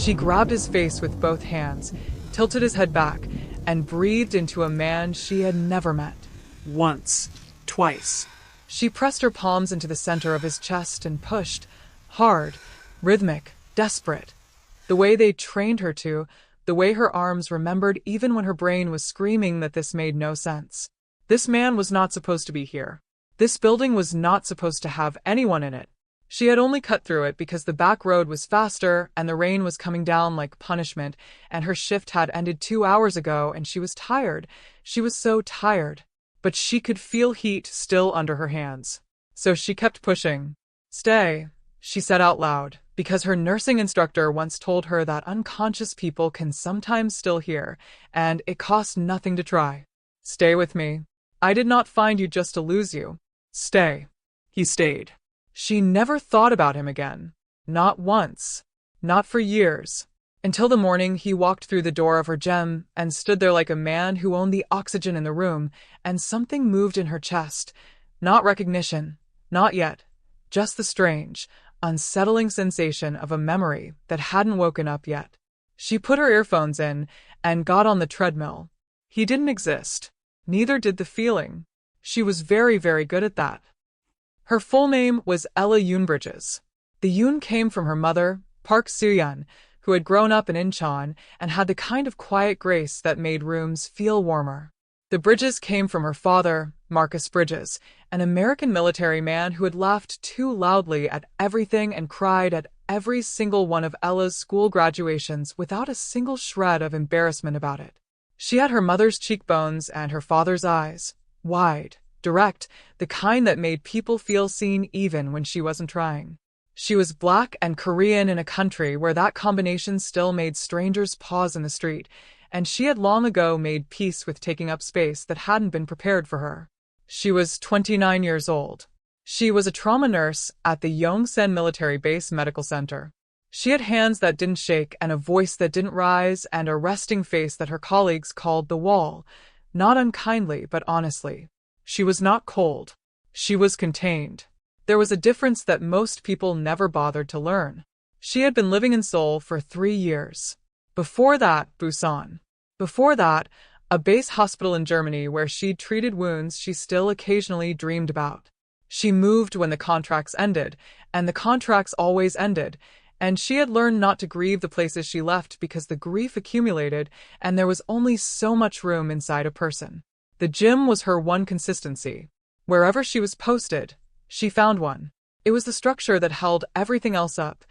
She grabbed his face with both hands, tilted his head back, and breathed into a man she had never met. Once. Twice. She pressed her palms into the center of his chest and pushed, hard, rhythmic, desperate. The way they trained her to, the way her arms remembered even when her brain was screaming that this made no sense. This man was not supposed to be here. This building was not supposed to have anyone in it. She had only cut through it because the back road was faster and the rain was coming down like punishment, and her shift had ended 2 hours ago and she was tired. She was so tired. But she could feel heat still under her hands. So she kept pushing. "Stay," she said out loud, because her nursing instructor once told her that unconscious people can sometimes still hear, and it costs nothing to try. "Stay with me. I did not find you just to lose you. Stay." He stayed. She never thought about him again. Not once. Not for years. Until the morning he walked through the door of her gym and stood there like a man who owned the oxygen in the room, and something moved in her chest. Not recognition. Not yet. Just the strange, unsettling sensation of a memory that hadn't woken up yet. She put her earphones in and got on the treadmill. He didn't exist. Neither did the feeling. She was very, very good at that. Her full name was Ella Yoon Bridges. The Yoon came from her mother, Park Soo-yeon, who had grown up in Incheon and had the kind of quiet grace that made rooms feel warmer. The Bridges came from her father, Marcus Bridges, an American military man who had laughed too loudly at everything and cried at every single one of Ella's school graduations without a single shred of embarrassment about it. She had her mother's cheekbones and her father's eyes, wide, direct, the kind that made people feel seen even when she wasn't trying. She was Black and Korean in a country where that combination still made strangers pause in the street, and she had long ago made peace with taking up space that hadn't been prepared for her. She was 29 years old. She was a trauma nurse at the Yongsan Military Base Medical Center. She had hands that didn't shake and a voice that didn't rise and a resting face that her colleagues called the wall, not unkindly but honestly. She was not cold. She was contained. There was a difference that most people never bothered to learn. She had been living in Seoul for 3 years. Before that, Busan. Before that, a base hospital in Germany where she'd treated wounds she still occasionally dreamed about. She moved when the contracts ended, and the contracts always ended, and she had learned not to grieve the places she left because the grief accumulated and there was only so much room inside a person. The gym was her one consistency. Wherever she was posted, she found one. It was the structure that held everything else up.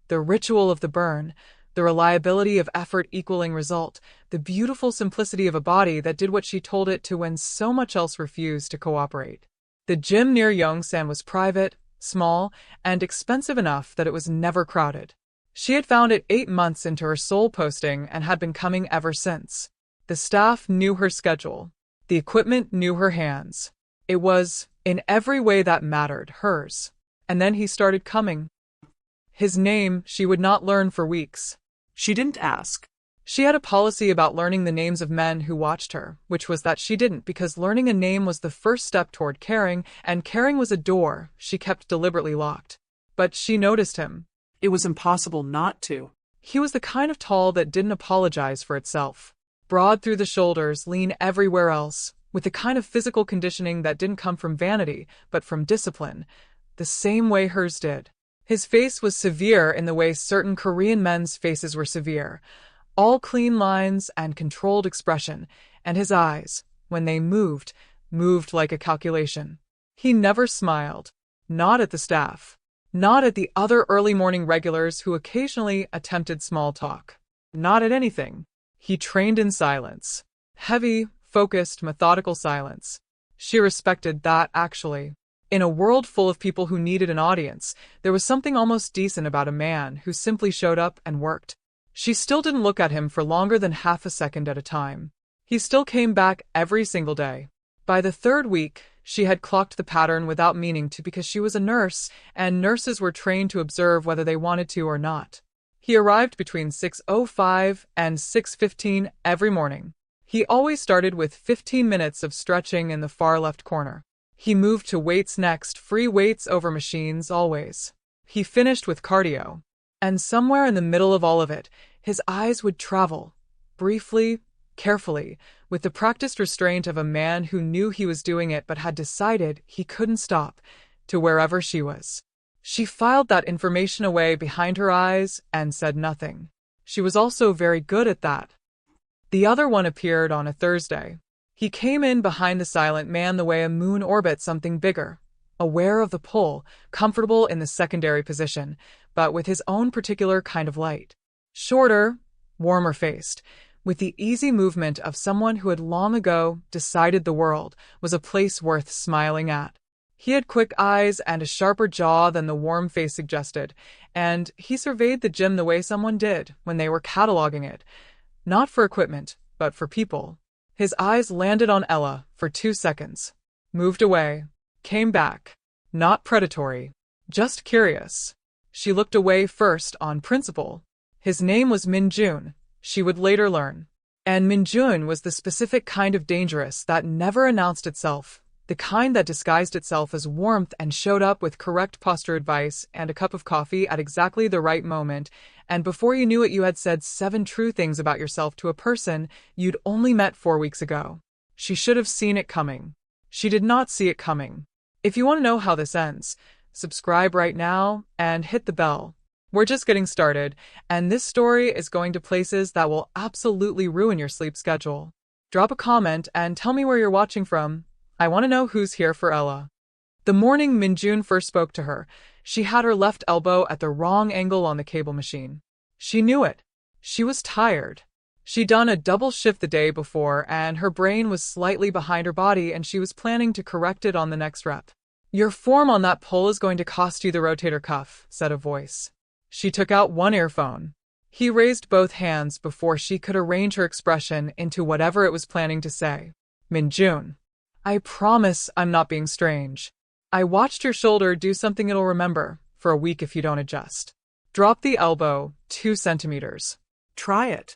The ritual of the burn, the reliability of effort equaling result, the beautiful simplicity of a body that did what she told it to when so much else refused to cooperate. The gym near Yongsan was private, small, and expensive enough that it was never crowded. She had found it 8 months into her Seoul posting and had been coming ever since. The staff knew her schedule. The equipment knew her hands. It was, in every way that mattered, hers. And then he started coming. His name she would not learn for weeks. She didn't ask. She had a policy about learning the names of men who watched her, which was that she didn't because learning a name was the first step toward caring, and caring was a door she kept deliberately locked. But she noticed him. It was impossible not to. He was the kind of tall that didn't apologize for itself. Broad through the shoulders, lean everywhere else, with the kind of physical conditioning that didn't come from vanity, but from discipline, the same way hers did. His face was severe in the way certain Korean men's faces were severe, all clean lines and controlled expression, and his eyes, when they moved like a calculation. He never smiled, not at the staff, not at the other early morning regulars who occasionally attempted small talk, not at anything. He trained in silence. Heavy, focused, methodical silence. She respected that, actually. In a world full of people who needed an audience, there was something almost decent about a man who simply showed up and worked. She still didn't look at him for longer than half a second at a time. He still came back every single day. By the 3rd week, she had clocked the pattern without meaning to because she was a nurse, and nurses were trained to observe whether they wanted to or not. He arrived between 6:05 and 6:15 every morning. He always started with 15 minutes of stretching in the far left corner. He moved to weights next, free weights over machines always. He finished with cardio. And somewhere in the middle of all of it, his eyes would travel, briefly, carefully, with the practiced restraint of a man who knew he was doing it but had decided he couldn't stop, to wherever she was. She filed that information away behind her eyes and said nothing. She was also very good at that. The other one appeared on a Thursday. He came in behind the silent man the way a moon orbits something bigger, aware of the pull, comfortable in the secondary position, but with his own particular kind of light. Shorter, warmer-faced, with the easy movement of someone who had long ago decided the world was a place worth smiling at. He had quick eyes and a sharper jaw than the warm face suggested, and he surveyed the gym the way someone did when they were cataloging it, not for equipment, but for people. His eyes landed on Ella for 2 seconds, moved away, came back, not predatory, just curious. She looked away first on principle. His name was Minjun, she would later learn. And Minjun was the specific kind of dangerous that never announced itself, the kind that disguised itself as warmth and showed up with correct posture advice and a cup of coffee at exactly the right moment, and before you knew it you had said 7 true things about yourself to a person you'd only met 4 weeks ago. She should have seen it coming. She did not see it coming. If you want to know how this ends, subscribe right now and hit the bell. We're just getting started, and this story is going to places that will absolutely ruin your sleep schedule. Drop a comment and tell me where you're watching from. I want to know who's here for Ella. The morning Minjun first spoke to her, she had her left elbow at the wrong angle on the cable machine. She knew it. She was tired. She'd done a double shift the day before, and her brain was slightly behind her body, and she was planning to correct it on the next rep. Your form on that pull is going to cost you the rotator cuff, said a voice. She took out one earphone. He raised both hands before she could arrange her expression into whatever it was planning to say. Minjun, I promise I'm not being strange. I watched your shoulder do something it'll remember for a week if you don't adjust. Drop the elbow 2 centimeters. Try it.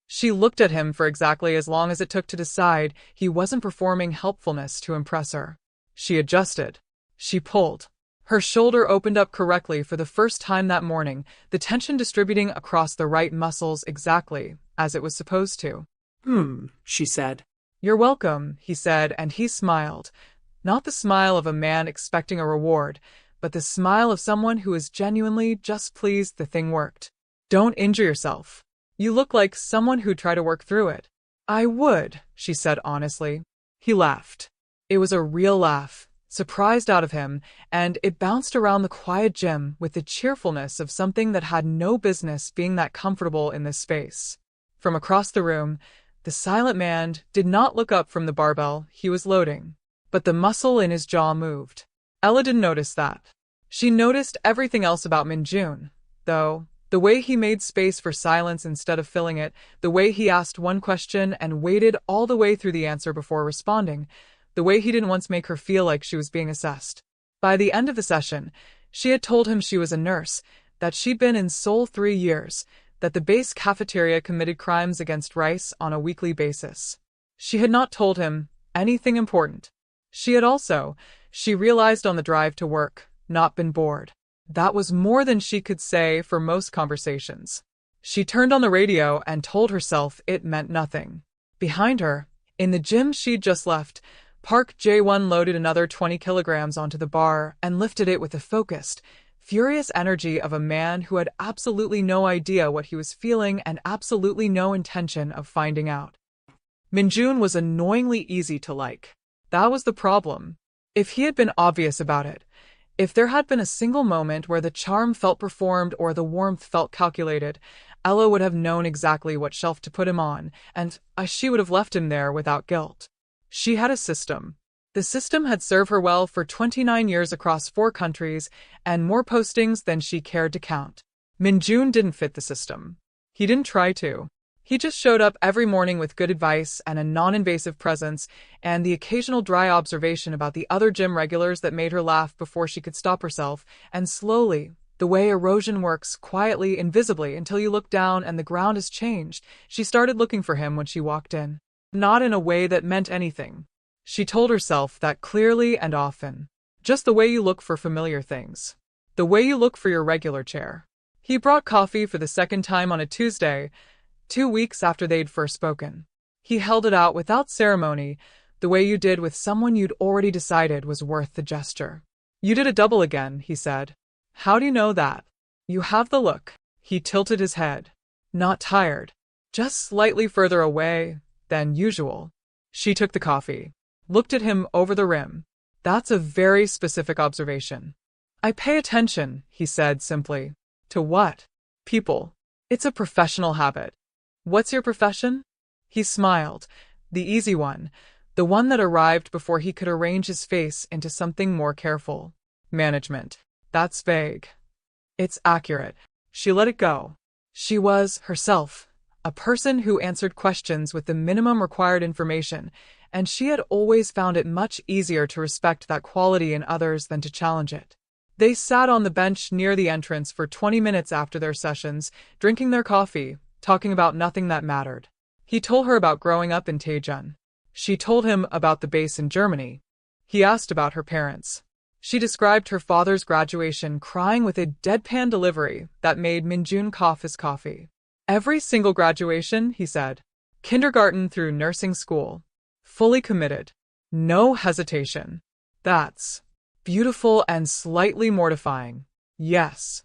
She looked at him for exactly as long as it took to decide he wasn't performing helpfulness to impress her. She adjusted. She pulled. Her shoulder opened up correctly for the first time that morning, the tension distributing across the right muscles exactly as it was supposed to. She said. You're welcome, he said, and he smiled. Not the smile of a man expecting a reward, but the smile of someone who is genuinely just pleased the thing worked. Don't injure yourself. You look like someone who'd try to work through it. I would, she said honestly. He laughed. It was a real laugh, surprised out of him, and it bounced around the quiet gym with the cheerfulness of something that had no business being that comfortable in this space. From across the room, the silent man did not look up from the barbell he was loading, but the muscle in his jaw moved. Ella didn't notice that. She noticed everything else about Minjun, though. The way he made space for silence instead of filling it, the way he asked one question and waited all the way through the answer before responding, the way he didn't once make her feel like she was being assessed. By the end of the session, she had told him she was a nurse, that she'd been in Seoul 3 years, that the base cafeteria committed crimes against rice on a weekly basis. She had not told him anything important. She had also, she realized on the drive to work, not been bored. That was more than she could say for most conversations. She turned on the radio and told herself it meant nothing. Behind her, in the gym she'd just left, Park Jae-won loaded another 20 kilograms onto the bar and lifted it with the focused, furious energy of a man who had absolutely no idea what he was feeling and absolutely no intention of finding out. Minjun was annoyingly easy to like. That was the problem. If he had been obvious about it, if there had been a single moment where the charm felt performed or the warmth felt calculated, Ella would have known exactly what shelf to put him on, and she would have left him there without guilt. She had a system. The system had served her well for 29 years across 4 countries, and more postings than she cared to count. Minjun didn't fit the system. He didn't try to. He just showed up every morning with good advice and a non-invasive presence, and the occasional dry observation about the other gym regulars that made her laugh before she could stop herself, and slowly, the way erosion works quietly, invisibly, until you look down and the ground has changed, she started looking for him when she walked in. Not in a way that meant anything. She told herself that clearly and often. Just the way you look for familiar things. The way you look for your regular chair. He brought coffee for the second time on a Tuesday, 2 weeks after they'd first spoken. He held it out without ceremony, the way you did with someone you'd already decided was worth the gesture. You did a double again, he said. How do you know that? You have the look. He tilted his head. Not tired. Just slightly further away than usual. She took the coffee. Looked at him over the rim. That's a very specific observation. I pay attention, he said simply. To what? People. It's a professional habit. What's your profession? He smiled. The easy one. The one that arrived before he could arrange his face into something more careful. Management. That's vague. It's accurate. She let it go. She was, herself, a person who answered questions with the minimum required information, and she had always found it much easier to respect that quality in others than to challenge it. They sat on the bench near the entrance for 20 minutes after their sessions, drinking their coffee, talking about nothing that mattered. He told her about growing up in Daejeon. She told him about the base in Germany. He asked about her parents. She described her father's graduation, crying with a deadpan delivery that made Minjun cough his coffee. Every single graduation, he said. Kindergarten through nursing school. Fully committed. No hesitation. That's beautiful and slightly mortifying. Yes.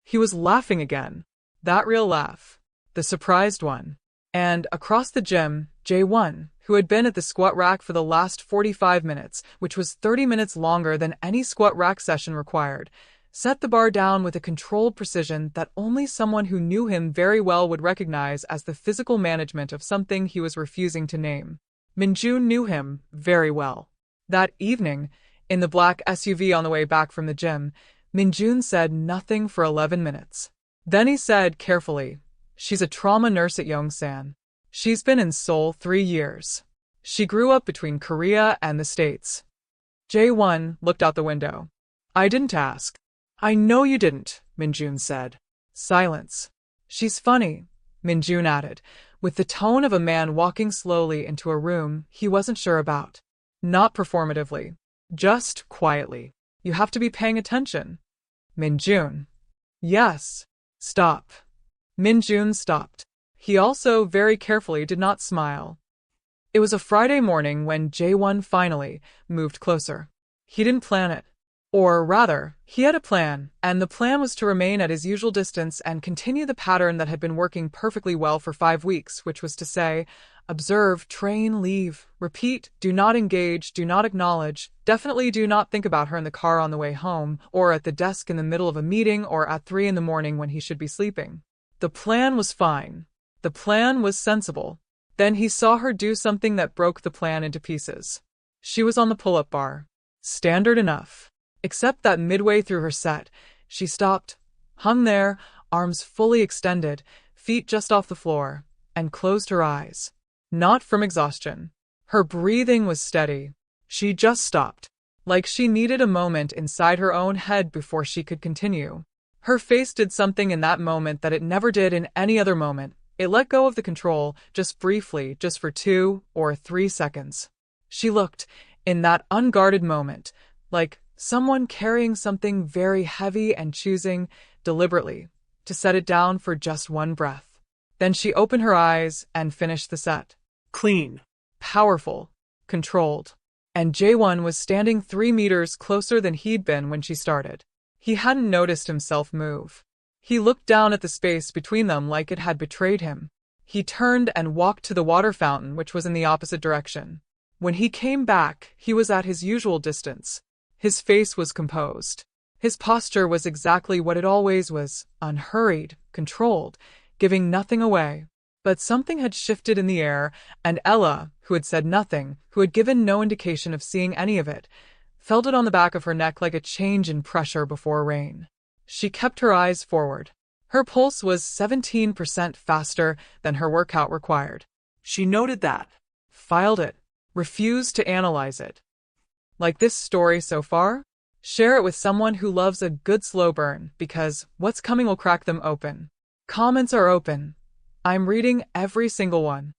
He was laughing again. That real laugh. The surprised one. And across the gym, Jae-won, who had been at the squat rack for the last 45 minutes, which was 30 minutes longer than any squat rack session required, set the bar down with a controlled precision that only someone who knew him very well would recognize as the physical management of something he was refusing to name. Minjun knew him very well. That evening, in the black SUV on the way back from the gym, Minjun said nothing for 11 minutes. Then he said carefully, She's a trauma nurse at Yongsan. She's been in Seoul 3 years. She grew up between Korea and the States. Jae-won looked out the window. I didn't ask. I know you didn't, Minjun said. Silence. She's funny, Minjun added, with the tone of a man walking slowly into a room he wasn't sure about. Not performatively. Just quietly. You have to be paying attention. Minjun. Yes. Stop. Minjun stopped. He also very carefully did not smile. It was a Friday morning when Jae-won finally moved closer. He didn't plan it. Or rather, he had a plan, and the plan was to remain at his usual distance and continue the pattern that had been working perfectly well for 5 weeks, which was to say, observe, train, leave, repeat, do not engage, do not acknowledge, definitely do not think about her in the car on the way home, or at the desk in the middle of a meeting, or at 3 in the morning when he should be sleeping. The plan was fine. The plan was sensible. Then he saw her do something that broke the plan into pieces. She was on the pull-up bar. Standard enough. Except that midway through her set, she stopped, hung there, arms fully extended, feet just off the floor, and closed her eyes. Not from exhaustion. Her breathing was steady. She just stopped, like she needed a moment inside her own head before she could continue. Her face did something in that moment that it never did in any other moment. It let go of the control, just briefly, just for 2 or 3 seconds. She looked, in that unguarded moment, like someone carrying something very heavy and choosing, deliberately, to set it down for just one breath. Then she opened her eyes and finished the set. Clean. Powerful. Controlled. And Jae-won was standing 3 meters closer than he'd been when she started. He hadn't noticed himself move. He looked down at the space between them like it had betrayed him. He turned and walked to the water fountain, which was in the opposite direction. When he came back, he was at his usual distance. His face was composed. His posture was exactly what it always was, unhurried, controlled, giving nothing away. But something had shifted in the air, and Ella, who had said nothing, who had given no indication of seeing any of it, felt it on the back of her neck like a change in pressure before rain. She kept her eyes forward. Her pulse was 17% faster than her workout required. She noted that. Filed it. Refused to analyze it. Like this story so far? Share it with someone who loves a good slow burn, because what's coming will crack them open. Comments are open. I'm reading every single one.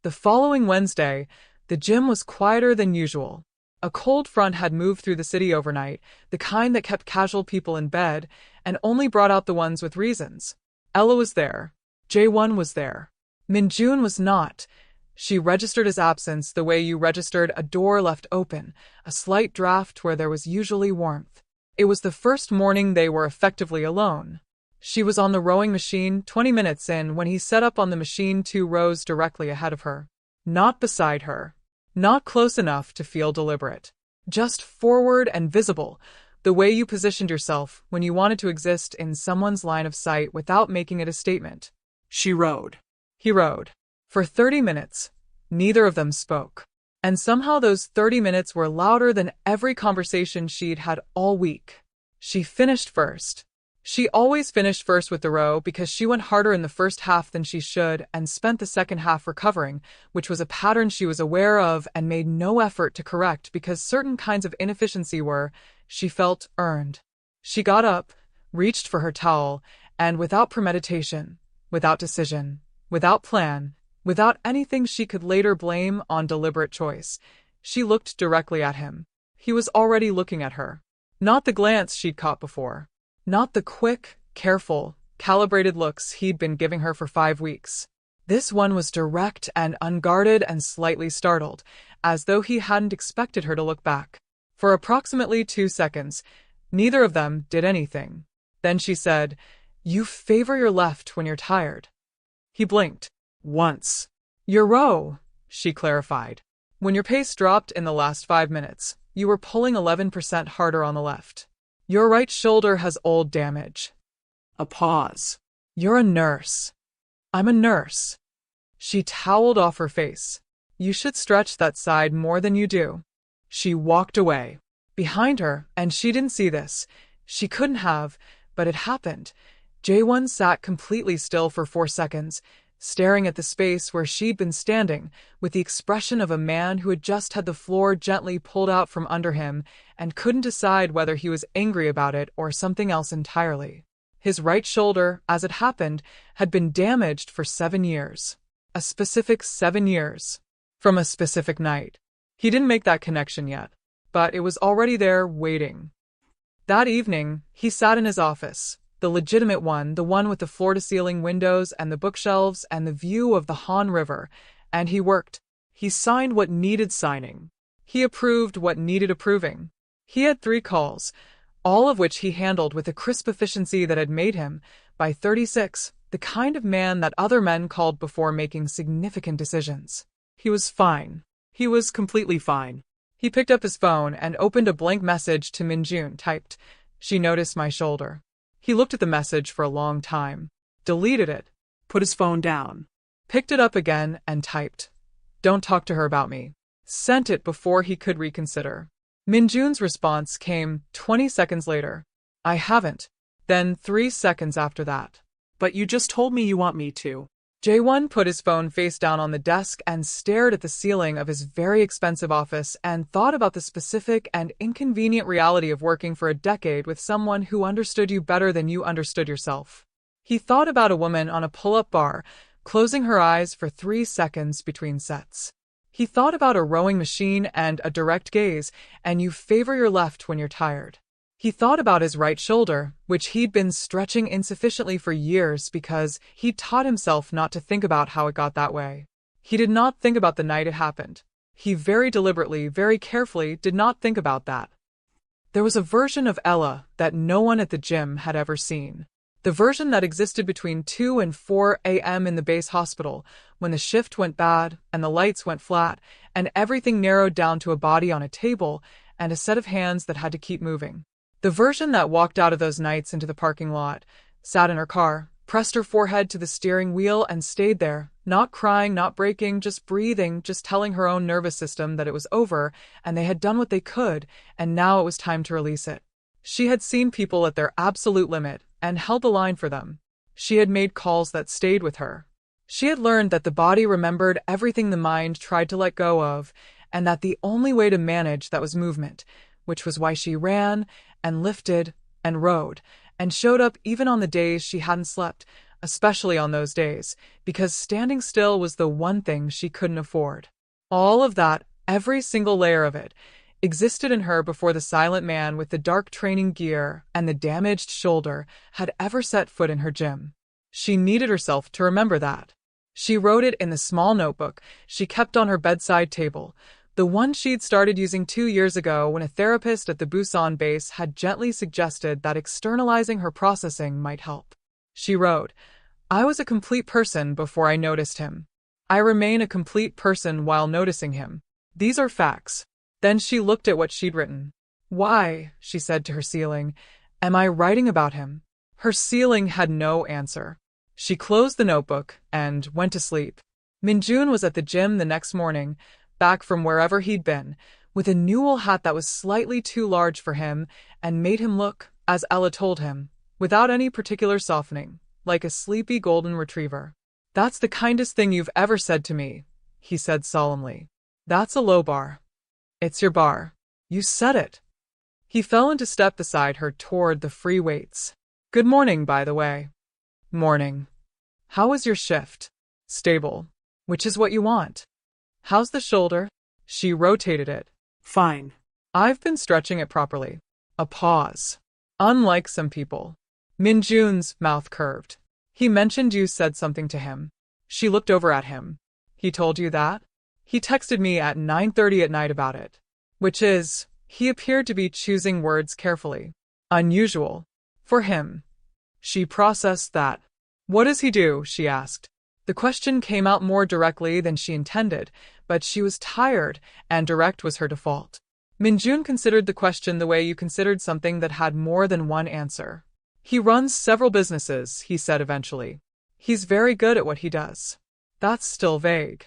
The following Wednesday, the gym was quieter than usual. A cold front had moved through the city overnight, the kind that kept casual people in bed and only brought out the ones with reasons. Ella was there. Jae-won was there. Minjun was not. She registered his absence the way you registered a door left open, a slight draft where there was usually warmth. It was the first morning they were effectively alone. She was on the rowing machine 20 minutes in when he set up on the machine 2 rows directly ahead of her. Not beside her. Not close enough to feel deliberate. Just forward and visible, the way you positioned yourself when you wanted to exist in someone's line of sight without making it a statement. She rowed. He rowed. For 30 minutes, neither of them spoke. And somehow those 30 minutes were louder than every conversation she'd had all week. She finished first. She always finished first with the row because she went harder in the first half than she should and spent the second half recovering, which was a pattern she was aware of and made no effort to correct because certain kinds of inefficiency were, she felt, earned. She got up, reached for her towel, and without premeditation, without decision, without plan, without anything she could later blame on deliberate choice, she looked directly at him. He was already looking at her. Not the glance she'd caught before. Not the quick, careful, calibrated looks he'd been giving her for 5 weeks. This one was direct and unguarded and slightly startled, as though he hadn't expected her to look back. For approximately 2 seconds, neither of them did anything. Then she said, "You favor your left when you're tired." He blinked. "Once." "Your row," she clarified. "When your pace dropped in the last 5 minutes, you were pulling 11% harder on the left. Your right shoulder has old damage." A pause. "You're a nurse." "I'm a nurse." She toweled off her face. "You should stretch that side more than you do." She walked away. Behind her, and she didn't see this. She couldn't have, but it happened. Jae-won sat completely still for 4 seconds, staring at the space where she'd been standing, with the expression of a man who had just had the floor gently pulled out from under him and couldn't decide whether he was angry about it or something else entirely. His right shoulder, as it happened, had been damaged for 7 years. A specific 7 years. From a specific night. He didn't make that connection yet, but it was already there, waiting. That evening, he sat in his office. The legitimate one, the one with the floor-to-ceiling windows and the bookshelves and the view of the Han River, and he worked. He signed what needed signing. He approved what needed approving. He had 3 calls, all of which he handled with a crisp efficiency that had made him, by 36, the kind of man that other men called before making significant decisions. He was fine. He was completely fine. He picked up his phone and opened a blank message to Minjun, typed, "She noticed my shoulder." He looked at the message for a long time, deleted it, Put his phone down. picked it up again and typed, "Don't talk to her about me." Sent it before he could reconsider. Minjun's response came 20 seconds later. "I haven't." Then 3 seconds after that. But you just told me you want me to. Jae-won put his phone face down on the desk and stared at the ceiling of his very expensive office and thought about the specific and inconvenient reality of working for a decade with someone who understood you better than you understood yourself. He thought about a woman on a pull-up bar, closing her eyes for 3 seconds between sets. He thought about a rowing machine and a direct gaze, and you favor your left when you're tired. He thought about his right shoulder, which he'd been stretching insufficiently for years because he'd taught himself not to think about how it got that way. He did not think about the night it happened. He very deliberately, very carefully did not think about that. There was a version of Ella that no one at the gym had ever seen. The version that existed between 2 and 4 a.m. in the base hospital, when the shift went bad and the lights went flat and everything narrowed down to a body on a table and a set of hands that had to keep moving. The version that walked out of those nights into the parking lot, sat in her car, pressed her forehead to the steering wheel and stayed there, not crying, not breaking, just breathing, just telling her own nervous system that it was over and they had done what they could and now it was time to release it. She had seen people at their absolute limit and held the line for them. She had made calls that stayed with her. She had learned that the body remembered everything the mind tried to let go of and that the only way to manage that was movement, which was why she ran and lifted and rode and showed up even on the days she hadn't slept, especially on those days, because standing still was the one thing she couldn't afford. All of that, every single layer of it, existed in her before the silent man with the dark training gear and the damaged shoulder had ever set foot in her gym. She needed herself to remember that. She wrote it in the small notebook she kept on her bedside table, the one she'd started using 2 years ago when a therapist at the Busan base had gently suggested that externalizing her processing might help. She wrote, "I was a complete person before I noticed him. I remain a complete person while noticing him. These are facts." Then she looked at what she'd written. "Why," she said to her ceiling, "am I writing about him?" Her ceiling had no answer. She closed the notebook and went to sleep. Minjun was at the gym the next morning, back from wherever he'd been, with a new wool hat that was slightly too large for him and made him look, as Ella told him, without any particular softening, like a sleepy golden retriever. "That's the kindest thing you've ever said to me," he said solemnly. "That's a low bar." "It's your bar. You said it." He fell into step beside her toward the free weights. "Good morning, by the way." "Morning. How was your shift?" "Stable. Which is what you want." "How's the shoulder?" She rotated it. Fine. "I've been stretching it properly." A pause. "Unlike some people." Minjun's mouth curved. "He mentioned you said something to him." She looked over at him. "He told you that?" "He texted me at 9:30 at night about it." Which is, he appeared to be choosing words carefully. Unusual. For him. She processed that. "What does he do?" she asked. The question came out more directly than she intended, but she was tired, and direct was her default. Minjun considered the question the way you considered something that had more than one answer. "He runs several businesses," he said eventually. "He's very good at what he does." That's still vague.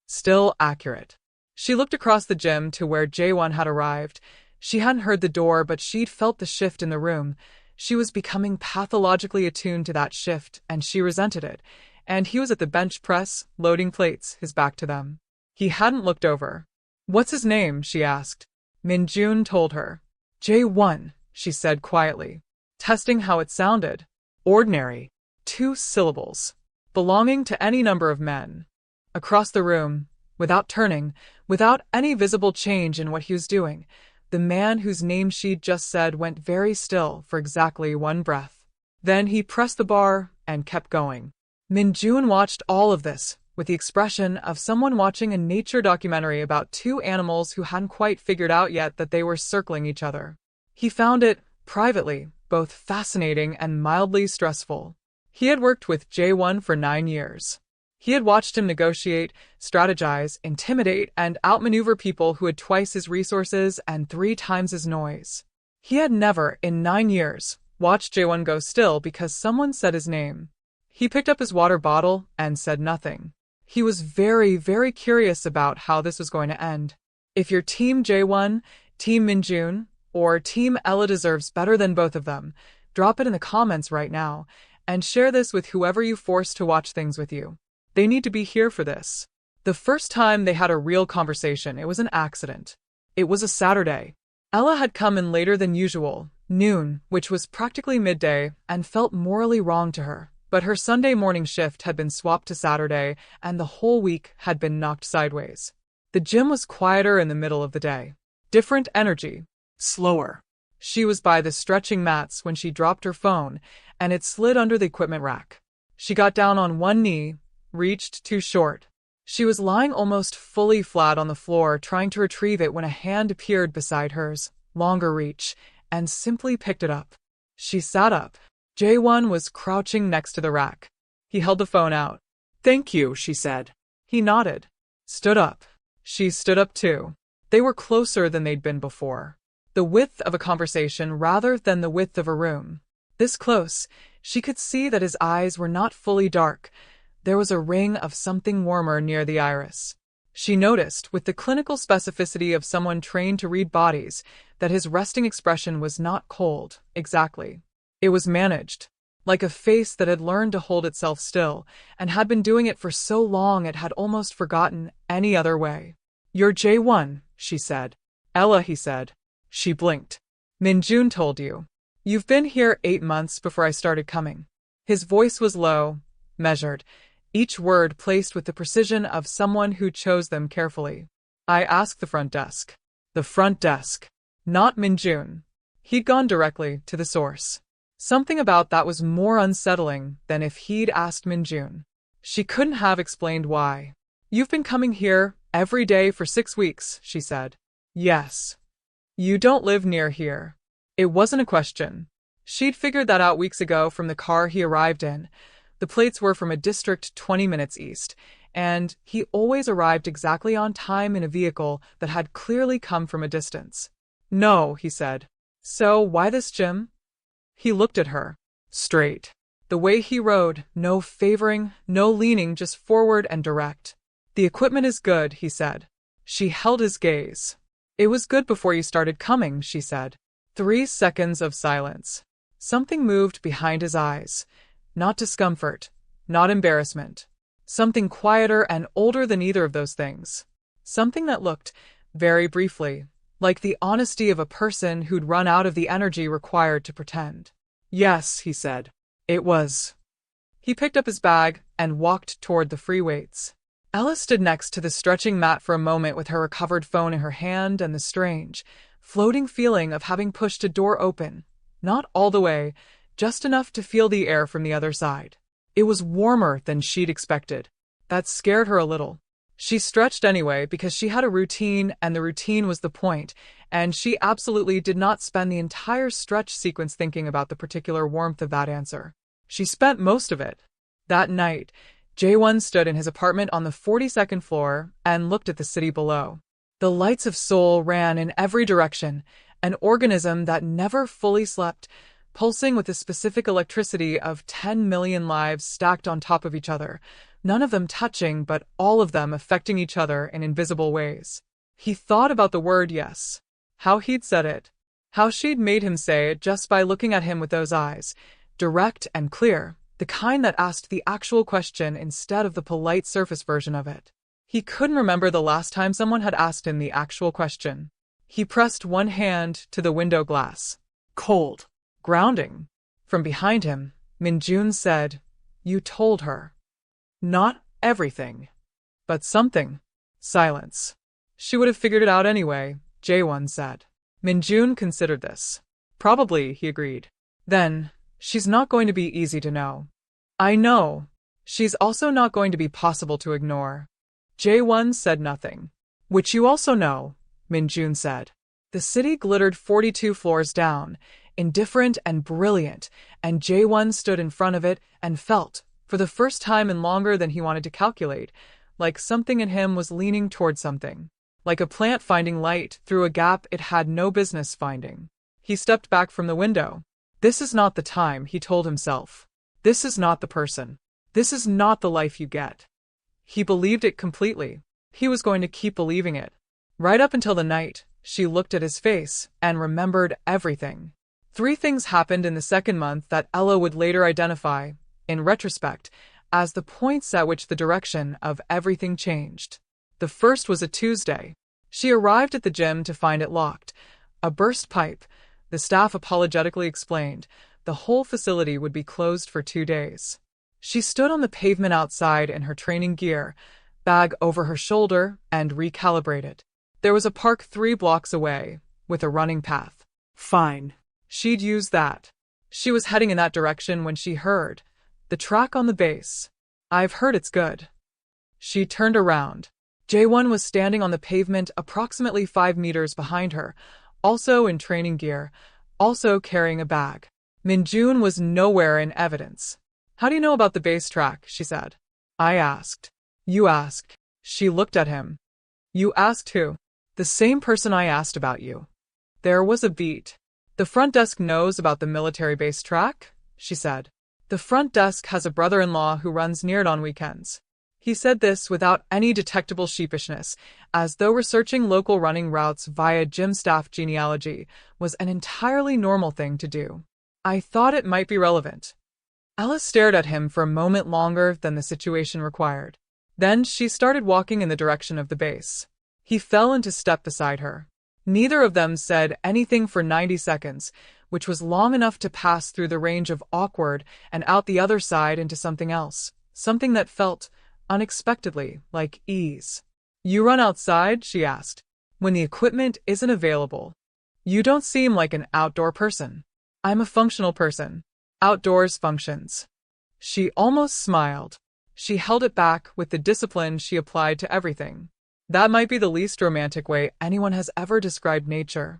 Still accurate. She looked across the gym to where Jaewon had arrived. She hadn't heard the door, but she'd felt the shift in the room. She was becoming pathologically attuned to that shift, and she resented it. And he was at the bench press, loading plates, his back to them. He hadn't looked over. "What's his name?" she asked. Minjun told her. "Jaewon," she said quietly, testing how it sounded. Ordinary. 2 syllables. Belonging to any number of men. Across the room, without turning, without any visible change in what he was doing, the man whose name she'd just said went very still for exactly one breath. Then he pressed the bar and kept going. Minjun watched all of this with the expression of someone watching a nature documentary about 2 animals who hadn't quite figured out yet that they were circling each other. He found it, privately, both fascinating and mildly stressful. He had worked with Jaewon for 9 years. He had watched him negotiate, strategize, intimidate, and outmaneuver people who had twice his resources and 3 times his noise. He had never, in 9 years, watched Jaewon go still because someone said his name. He picked up his water bottle and said nothing. He was very, very curious about how this was going to end. If you're Team Jaewon, Team Minjun, or Team Ella deserves better than both of them, drop it in the comments right now, and share this with whoever you force to watch things with you. They need to be here for this. The first time they had a real conversation, it was an accident. It was a Saturday. Ella had come in later than usual, noon, which was practically midday, and felt morally wrong to her. But her Sunday morning shift had been swapped to Saturday, and the whole week had been knocked sideways. The gym was quieter in the middle of the day. Different energy. Slower. She was by the stretching mats when she dropped her phone, and it slid under the equipment rack. She got down on one knee, reached too short. She was lying almost fully flat on the floor trying to retrieve it when a hand appeared beside hers, longer reach, and simply picked it up. She sat up. Jaewon was crouching next to the rack. He held the phone out. "Thank you," she said. He nodded. Stood up. She stood up too. They were closer than they'd been before. The width of a conversation rather than the width of a room. This close, she could see that his eyes were not fully dark. There was a ring of something warmer near the iris. She noticed, with the clinical specificity of someone trained to read bodies, that his resting expression was not cold, exactly. It was managed, like a face that had learned to hold itself still, and had been doing it for so long it had almost forgotten any other way. "You're Jaewon," she said. "Ella," he said. She blinked. "Minjun told you. You've been here 8 months before I started coming." His voice was low, measured, each word placed with the precision of someone who chose them carefully. "I asked the front desk." The front desk. Not Minjun. He'd gone directly to the source. Something about that was more unsettling than if he'd asked Minjun. She couldn't have explained why. You've been coming here every day for 6 weeks, she said. Yes. You don't live near here. It wasn't a question. She'd figured that out weeks ago from the car he arrived in. The plates were from a district 20 minutes east, and he always arrived exactly on time in a vehicle that had clearly come from a distance. No, he said. So why this gym? He looked at her. Straight. The way he rode, no favoring, no leaning, just forward and direct. The equipment is good, he said. She held his gaze. It was good before you started coming, she said. 3 seconds of silence. Something moved behind his eyes. Not discomfort, not embarrassment. Something quieter and older than either of those things. Something that looked, very briefly, like the honesty of a person who'd run out of the energy required to pretend. Yes, he said. It was. He picked up his bag and walked toward the free weights. Ella stood next to the stretching mat for a moment with her recovered phone in her hand and the strange, floating feeling of having pushed a door open. Not all the way, just enough to feel the air from the other side. It was warmer than she'd expected. That scared her a little. She stretched anyway because she had a routine and the routine was the point, and she absolutely did not spend the entire stretch sequence thinking about the particular warmth of that answer. She spent most of it. That night, Jae-won stood in his apartment on the 42nd floor and looked at the city below. The lights of Seoul ran in every direction, an organism that never fully slept, pulsing with the specific electricity of 10 million lives stacked on top of each other, none of them touching but all of them affecting each other in invisible ways. He thought about the word yes. How he'd said it. How she'd made him say it just by looking at him with those eyes, direct and clear, the kind that asked the actual question instead of the polite surface version of it. He couldn't remember the last time someone had asked him the actual question. He pressed one hand to the window glass. Cold. Grounding. From behind him, Minjun said, You told her. Not everything. But something. Silence. She would have figured it out anyway, Jae-won said. Minjun considered this. Probably, he agreed. Then, she's not going to be easy to know. I know. She's also not going to be possible to ignore. Jae-won said nothing. Which you also know, Minjun said. The city glittered 42 floors down, indifferent and brilliant, and Jae-won stood in front of it and felt, for the first time in longer than he wanted to calculate, like something in him was leaning toward something. Like a plant finding light through a gap it had no business finding. He stepped back from the window. This is not the time, he told himself. This is not the person. This is not the life you get. He believed it completely. He was going to keep believing it. Right up until the night, she looked at his face and remembered everything. 3 things happened in the second month that Ella would later identify, in retrospect, as the points at which the direction of everything changed. The first was a Tuesday. She arrived at the gym to find it locked. A burst pipe, the staff apologetically explained. The whole facility would be closed for 2 days. She stood on the pavement outside in her training gear, bag over her shoulder, and recalibrated. There was a park 3 blocks away, with a running path. Fine. She'd use that. She was heading in that direction when she heard the track on the base. I've heard it's good. She turned around. Jae-won was standing on the pavement approximately 5 meters behind her, also in training gear, also carrying a bag. Minjun was nowhere in evidence. How do you know about the base track? She said. I asked. You asked. She looked at him. You asked who? The same person I asked about you. There was a beat. The front desk knows about the military base track, she said. The front desk has a brother-in-law who runs near it on weekends. He said this without any detectable sheepishness, as though researching local running routes via gym staff genealogy was an entirely normal thing to do. I thought it might be relevant. Ella stared at him for a moment longer than the situation required. Then she started walking in the direction of the base. He fell into step beside her. Neither of them said anything for 90 seconds, which was long enough to pass through the range of awkward and out the other side into something else, something that felt, unexpectedly, like ease. You run outside? She asked. when the equipment isn't available. You don't seem like an outdoor person. I'm a functional person. Outdoors functions. She almost smiled. She held it back with the discipline she applied to everything. That might be the least romantic way anyone has ever described nature.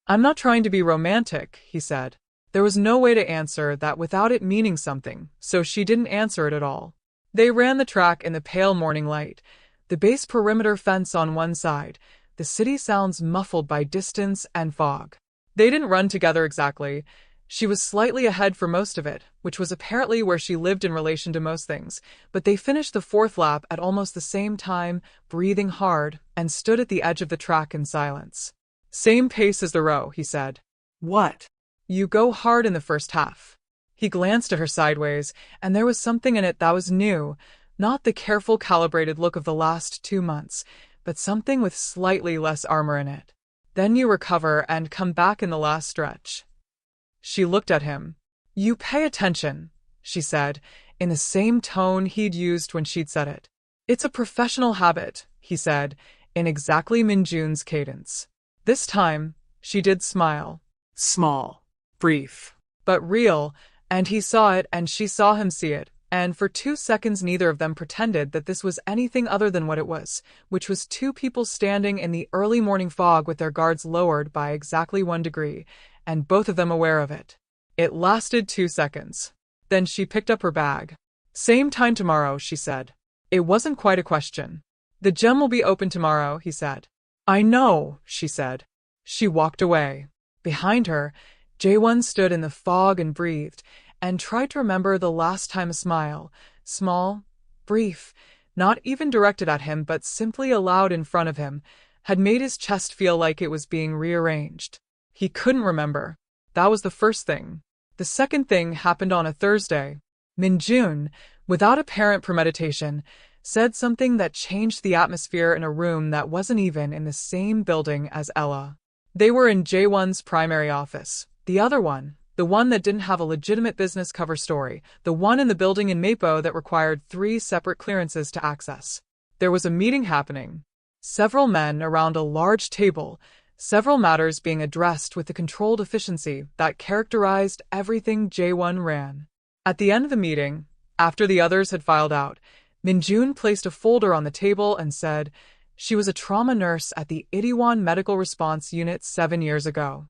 I'm not trying to be romantic, he said. There was no way to answer that without it meaning something, so she didn't answer it at all. They ran the track in the pale morning light, the base perimeter fence on one side, the city sounds muffled by distance and fog. They didn't run together exactly. She was slightly ahead for most of it, which was apparently where she lived in relation to most things, but they finished the fourth lap at almost the same time, breathing hard, and stood at the edge of the track in silence. Same pace as the row, he said. What? You go hard in the first half. He glanced at her sideways, and there was something in it that was new, not the careful, calibrated look of the last 2 months, but something with slightly less armor in it. Then you recover and come back in the last stretch. She looked at him. You pay attention, she said, in the same tone he'd used when she'd said it. It's a professional habit, he said, in exactly Minjun's cadence. This time, she did smile. Small. Brief. But real, and he saw it and she saw him see it, and for 2 seconds neither of them pretended that this was anything other than what it was, which was 2 people standing in the early morning fog with their guards lowered by exactly 1 degree, and both of them aware of it. It lasted 2 seconds. Then she picked up her bag. Same time tomorrow, she said. It wasn't quite a question. The gym will be open tomorrow, he said. I know, she said. She walked away. Behind her, Jaewon stood in the fog and breathed, and tried to remember the last time a smile, small, brief, not even directed at him but simply allowed in front of him, had made his chest feel like it was being rearranged. He couldn't remember. That was the first thing. The second thing happened on a Thursday. Minjun, without apparent premeditation, said something that changed the atmosphere in a room that wasn't even in the same building as Ella. They were in Jaewon's primary office. The other one, the one that didn't have a legitimate business cover story, the one in the building in Mapo that required 3 separate clearances to access. There was a meeting happening. Several men around a large table, several matters being addressed with the controlled efficiency that characterized everything Jaewon ran. At the end of the meeting, after the others had filed out, Minjun placed a folder on the table and said she was a trauma nurse at the Itaewon Medical Response Unit 7 years ago.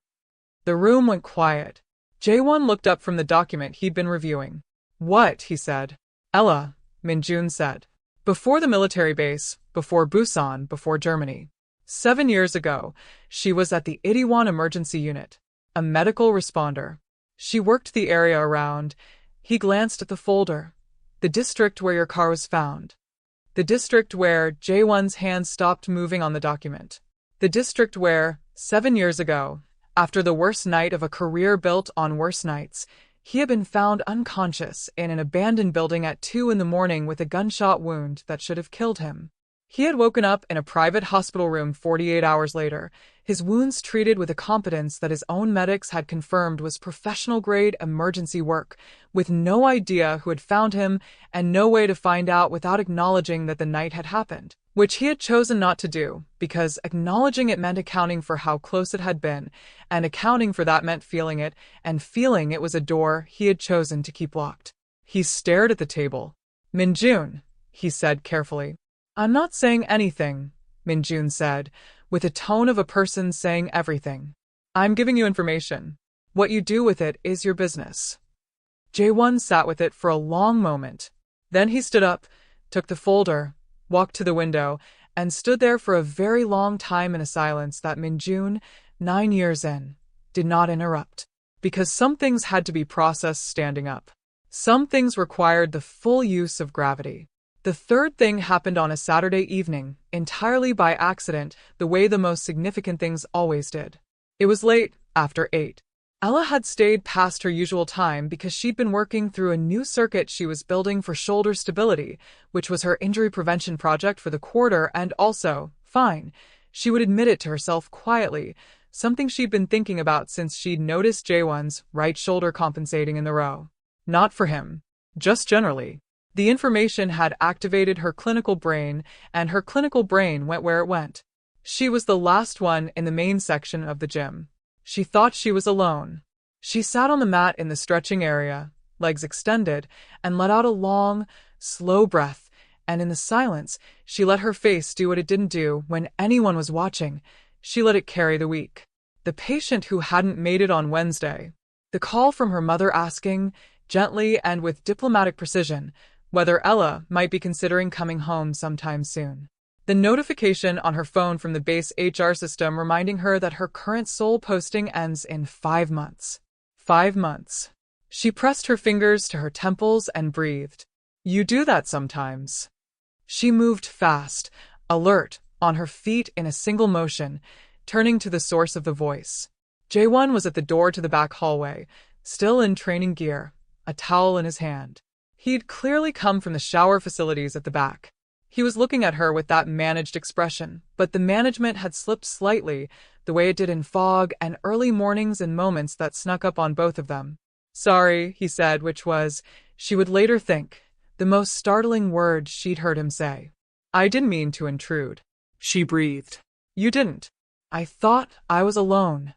The room went quiet. Jaewon looked up from the document he'd been reviewing. What? He said. Ella, Minjun said. Before the military base, before Busan, before Germany. 7 years ago, she was at the Itaewon Emergency Unit, a medical responder. She worked the area around. He glanced at the folder. The district where your car was found. The district where Jaewon's hand stopped moving on the document. The district where, 7 years ago, after the worst night of a career built on worse nights, he had been found unconscious in an abandoned building at 2 in the morning with a gunshot wound that should have killed him. He had woken up in a private hospital room 48 hours later, his wounds treated with a competence that his own medics had confirmed was professional-grade emergency work, with no idea who had found him and no way to find out without acknowledging that the night had happened, which he had chosen not to do, because acknowledging it meant accounting for how close it had been, and accounting for that meant feeling it, and feeling it was a door he had chosen to keep locked. He stared at the table. Minjun, he said carefully. I'm not saying anything, Minjun said, with a tone of a person saying everything. I'm giving you information. What you do with it is your business. Jaewon sat with it for a long moment. Then he stood up, took the folder, walked to the window, and stood there for a very long time in a silence that Minjun, 9 years in, did not interrupt. Because some things had to be processed standing up. Some things required the full use of gravity. The third thing happened on a Saturday evening, entirely by accident, the way the most significant things always did. It was late, after 8. Ella had stayed past her usual time because she'd been working through a new circuit she was building for shoulder stability, which was her injury prevention project for the quarter, and also, fine, she would admit it to herself quietly, something she'd been thinking about since she'd noticed Jaewon's right shoulder compensating in the row. Not for him. Just generally. The information had activated her clinical brain, and her clinical brain went where it went. She was the last one in the main section of the gym. She thought she was alone. She sat on the mat in the stretching area, legs extended, and let out a long, slow breath, and in the silence, she let her face do what it didn't do when anyone was watching. She let it carry the week. The patient who hadn't made it on Wednesday. The call from her mother asking, gently and with diplomatic precision, whether Ella might be considering coming home sometime soon. The notification on her phone from the base HR system reminding her that her current Seoul posting ends in 5 months. 5 months. She pressed her fingers to her temples and breathed. You do that sometimes. She moved fast, alert, on her feet in a single motion, turning to the source of the voice. Jae-won was at the door to the back hallway, still in training gear, a towel in his hand. He'd clearly come from the shower facilities at the back. He was looking at her with that managed expression, but the management had slipped slightly, the way it did in fog and early mornings and moments that snuck up on both of them. Sorry, he said, which was, she would later think, the most startling word she'd heard him say. I didn't mean to intrude. She breathed. You didn't. I thought I was alone.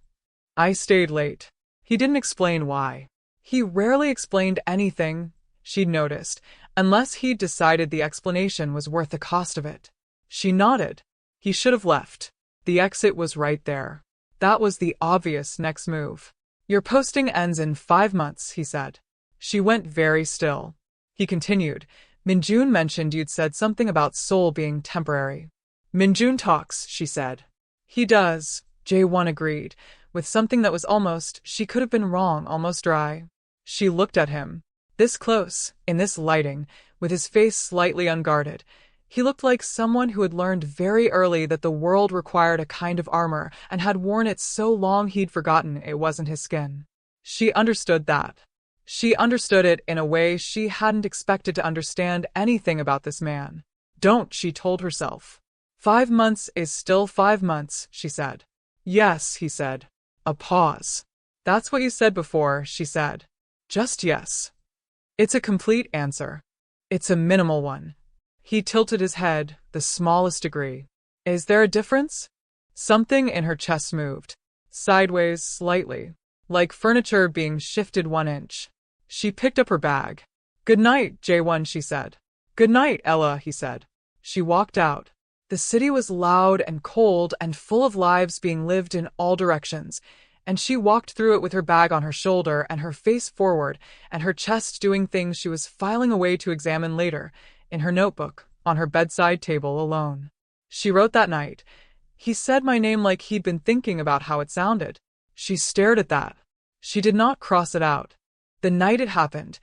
I stayed late. He didn't explain why. He rarely explained anything, she'd noticed, unless he'd decided the explanation was worth the cost of it. She nodded. He should have left. The exit was right there. That was the obvious next move. Your posting ends in 5 months, he said. She went very still. He continued, Minjun mentioned you'd said something about Seoul being temporary. Minjun talks, she said. He does, Jae-won agreed, with something that was almost, she could have been wrong, almost dry. She looked at him. This close, in this lighting, with his face slightly unguarded, he looked like someone who had learned very early that the world required a kind of armor and had worn it so long he'd forgotten it wasn't his skin. She understood that. She understood it in a way she hadn't expected to understand anything about this man. Don't, she told herself. 5 months is still 5 months, she said. Yes, he said. A pause. That's what you said before, she said. Just yes. It's a complete answer. It's a minimal one. He tilted his head, the smallest degree. Is there a difference? Something in her chest moved. Sideways, slightly. Like furniture being shifted 1 inch. She picked up her bag. Good night, Jae-won, she said. Good night, Ella, he said. She walked out. The city was loud and cold and full of lives being lived in all directions, and she walked through it with her bag on her shoulder and her face forward and her chest doing things she was filing away to examine later, in her notebook, on her bedside table alone. She wrote that night. He said my name like he'd been thinking about how it sounded. She stared at that. She did not cross it out. The night it happened,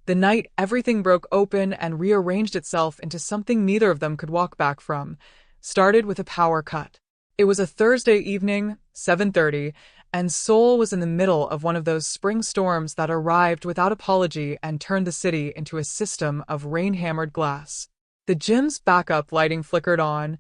the night everything broke open and rearranged itself into something neither of them could walk back from, started with a power cut. It was a Thursday evening, 7:30, and Seoul was in the middle of one of those spring storms that arrived without apology and turned the city into a system of rain-hammered glass. The gym's backup lighting flickered on,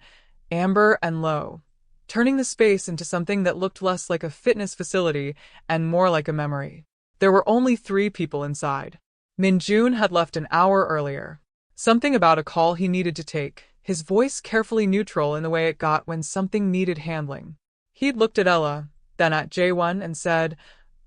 amber and low, turning the space into something that looked less like a fitness facility and more like a memory. There were only 3 people inside. Minjun had left an hour earlier. Something about a call he needed to take, his voice carefully neutral in the way it got when something needed handling. He'd looked at Ella, then at Jae-won and said,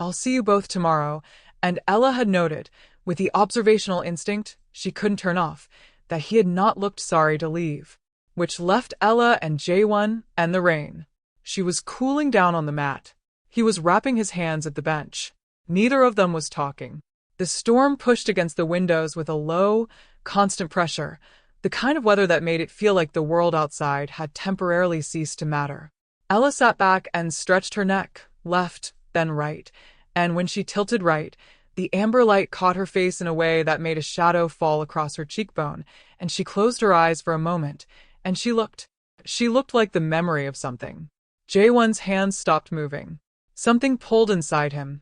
I'll see you both tomorrow, and Ella had noted, with the observational instinct she couldn't turn off, that he had not looked sorry to leave. Which left Ella and Jae-won and the rain. She was cooling down on the mat. He was wrapping his hands at the bench. Neither of them was talking. The storm pushed against the windows with a low, constant pressure, the kind of weather that made it feel like the world outside had temporarily ceased to matter. Ella sat back and stretched her neck, left, then right, and when she tilted right, the amber light caught her face in a way that made a shadow fall across her cheekbone, and she closed her eyes for a moment, and she looked. She looked like the memory of something. Jae-won's hands stopped moving. Something pulled inside him.